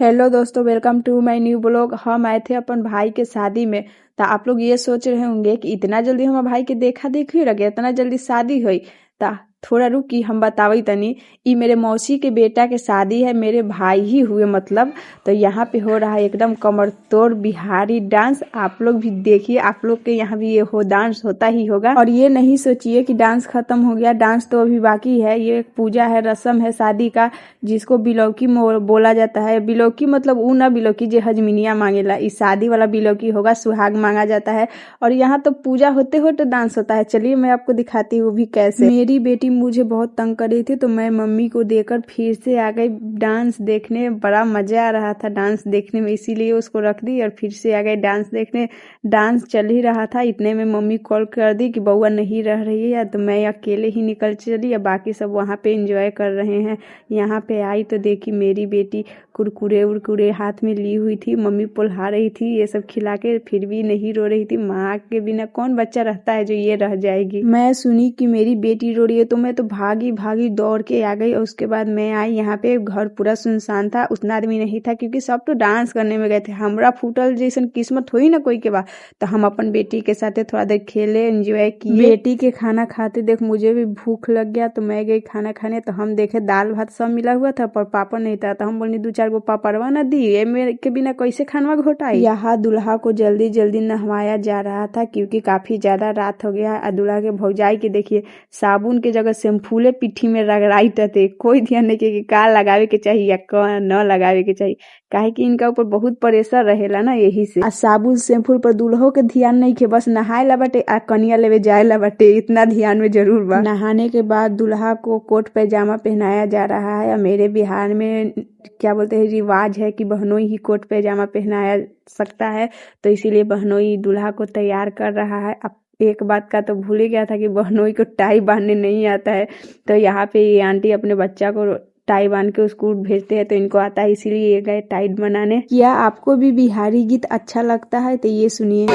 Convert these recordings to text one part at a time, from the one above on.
Hello दोस्तों, welcome to my new blog. हम आए थे अपन भाई के शादी में। तो आप लोग ये सोच रहे होंगे कि इतना जल्दी हमारे भाई के देखा देखी लगे, इतना जल्दी शादी हुई। ता थोड़ा रुकी, हम बतावई तनी। ई मेरे मौसी के बेटा के शादी है, मेरे भाई ही हुए मतलब। तो यहाँ पे हो रहा है एकदम कमर तोड़ बिहारी डांस। आप लोग भी देखिए, आप लोग के यहाँ भी ये हो डांस होता ही होगा। और ये नहीं सोचिए कि डांस खत्म हो गया, डांस तो अभी बाकी है। ये एक पूजा है, रस्म है शादी का, जिसको बिलौकी बोला जाता है। बिलौकी मतलब ऊ ना बिलौकी जे हजमिनिया मांगेला, इस शादी वाला बिलौकी होगा, सुहाग मांगा जाता है। और यहाँ तो पूजा होते होते डांस होता है। चलिए मैं आपको दिखाती हूँ भी कैसे। मेरी बेटी मुझे बहुत तंग कर रही थी, तो मैं मम्मी को देकर फिर से आ गई डांस देखने। बड़ा मजा आ रहा था डांस देखने में, इसीलिए उसको रख दी और फिर से आ गई डांस देखने। डांस चल ही रहा था, इतने में मम्मी कॉल कर दी कि बउआ नहीं रह रही है, तो मैं अकेले ही निकल चली। और बाकी सब वहाँ पे एंजॉय कर रहे हैं। यहाँ पे आई तो देखी मेरी बेटी कुरकुरे उरकुरे हाथ में ली हुई थी। मम्मी पुल्हा रही थी ये सब खिला के, फिर भी नहीं रो रही थी। माँ के बिना कौन बच्चा रहता है जो ये रह जाएगी। मैं सुनी कि मेरी बेटी रो रही है, तो मैं तो भागी भागी दौड़ के आ गई। और उसके बाद मैं आई, यहाँ पे घर पूरा सुनसान था, उतना आदमी नहीं था, क्योंकि सब तो डांस करने में गए थे। हमरा फूटल जैसन किस्मत हुई ना कोई के बाद। तो हम अपन बेटी के साथ थोड़ा देर खेले, एंजॉय किए। बेटी के खाना खाते देख मुझे भी भूख लग गया, तो मैं गई खाना खाने। तो हम देखे दाल भात सब मिला हुआ था, पर पापड़ नहीं था। तो हम बोली 2-4 गो पापड़वा न दी, ये मेरे के बिना कैसे खानवा घोटाई। यहाँ दूल्हा को जल्दी जल्दी नहवाया जा रहा था, क्योंकि काफी ज्यादा रात हो गया। और दूल्हा के भौजाई के देखिए, साबुन के जगह शैम्पूले पिट्ठी में रगड़ाई थे। कोई ध्यान नहीं कि का लगावे के चाहिए या का न लगावे के चाहिए, काहे कि इनका ऊपर बहुत प्रेशर रहेला ना, यही से। आ साबुन शैम्पू पर दूल्हों के ध्यान नहीं के, बस नहाए ला बाटे आ कनिया लेवे जाए ला बाटे, इतना ध्यान में जरूर बा। नहाने के बाद दूल्हा को कोट पैजामा पहनाया जा रहा है। और मेरे बिहार में क्या बोलते हैं, रिवाज है कि बहनोई ही कोट पैजामा पहनाया सकता है। तो इसीलिए बहनोई दूल्हा को तैयार कर रहा है। अब एक बात का तो भूल ही गया था कि बहनोई को टाई बांधने नहीं आता है। तो यहाँ पे ये आंटी अपने बच्चा को टाई बांध के स्कूल भेजते हैं, तो इनको आता है, इसीलिए ये गए टाई बनाने। क्या आपको भी बिहारी गीत अच्छा लगता है? तो ये सुनिए।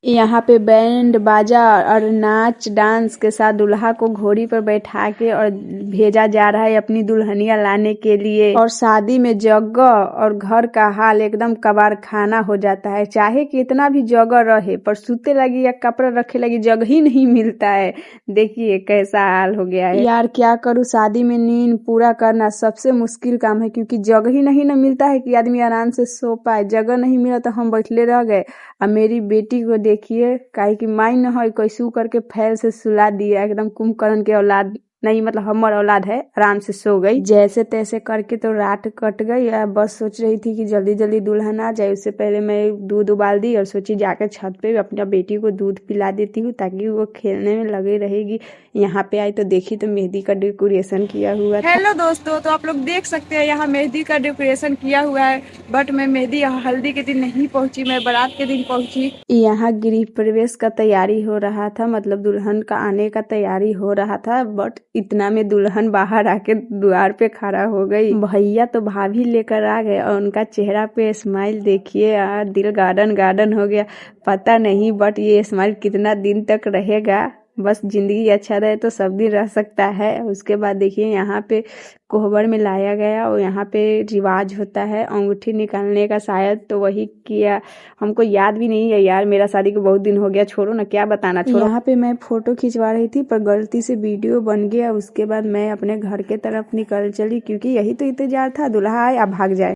यहाँ पे बैंड बाजा और नाच डांस के साथ दूल्हा को घोड़ी पर बैठा के और भेजा जा रहा है अपनी दुल्हनिया लाने के लिए। और शादी में जगह और घर का हाल एकदम कबाड़खाना हो जाता है। चाहे कितना भी जगह रहे, पर सूते लगी या कपड़ा रखे लगी जगह ही नहीं मिलता है। देखिए कैसा हाल हो गया है यार। क्या करूँ, शादी में नींद पूरा करना सबसे मुश्किल काम है, क्योंकि जगह ही नहीं ना मिलता है कि आदमी आराम से सो पाए। जगह नहीं मिला तो हम बैठले रह गए। अब मेरी बेटी को देखिए, काहे कि माई न हो कैसू करके फैल से सुला दिया, एकदम कुंभकर्ण के औलाद नहीं, मतलब हमर औलाद है, आराम से सो गई। जैसे तैसे करके तो रात कट गई। या बस सोच रही थी कि जल्दी जल्दी दुल्हन आ जाए। उससे पहले मैं दूध उबाल दी और सोची जाकर छत पे अपनी बेटी को दूध पिला देती हूँ, ताकि वो खेलने में लगी रहेगी। यहाँ पे आई तो देखी तो मेहंदी का डेकोरेशन किया हुआ था। हेलो दोस्तों, तो आप लोग देख सकते हैं यहाँ मेहंदी का डेकोरेशन किया हुआ है। बट मैं मेहंदी हल्दी के दिन नहीं पहुंची, मैं बारात के दिन पहुंची। यहाँ गृह प्रवेश का तैयारी हो रहा था, मतलब दुल्हन का आने का तैयारी हो रहा था। बट इतना में दुल्हन बाहर आके द्वार पे खड़ा हो गई। भैया तो भाभी लेकर आ गए, और उनका चेहरा पे स्माइल देखिए, दिल गार्डन गार्डन हो गया। पता नहीं बट ये स्माइल कितना दिन तक रहेगा। बस जिंदगी अच्छा रहे तो सब दिन रह सकता है। उसके बाद देखिए यहाँ पे कोहबर में लाया गया, और यहाँ पे रिवाज होता है अंगूठी निकालने का शायद, तो वही किया। हमको याद भी नहीं है यार, मेरा शादी को बहुत दिन हो गया, छोड़ो ना, क्या बताना, छोड़ो। यहाँ पे मैं फोटो खिंचवा रही थी, पर गलती से वीडियो बन गया। उसके बाद मैं अपने घर के तरफ निकल चली, क्योंकि यही तो इंतजार था, दूल्हा आए अब भाग जाए।